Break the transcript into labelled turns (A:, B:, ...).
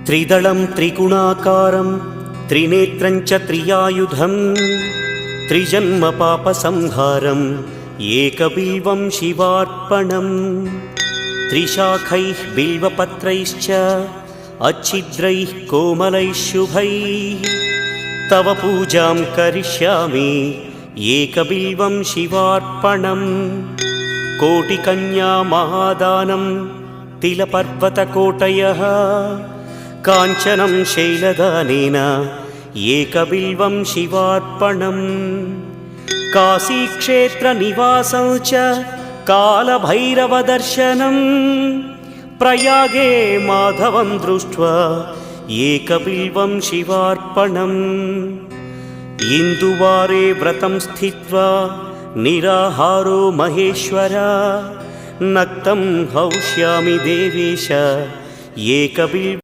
A: त्रिदलं त्रिगुणाकारं त्रिनेत्रं च त्रियायुधं त्रिजन्मपापसंहारम् एकबिल्वं शिवार्पणम् त्रिशाखैः बिल्वपत्रैश्च अच्छिद्रैः कोमलैः शुभैः तव पूजां करिष्यामि एकबिल्वं शिवार्पणम् कोटिकन्या महादानं तिलपर्वतकोटयः काञ्चनं शैलदानेन एकबिल्वं शिवार्पणम् काशीक्षेत्रनिवासं च कालभैरवदर्शनं प्रयागे माधवं दृष्ट्वा एकबिल्वं शिवार्पणम् इन्दुवारे व्रतं स्थित्वा निराहारो महेश्वर नक्तं हौष्यामि देवेश एकबिल्वम्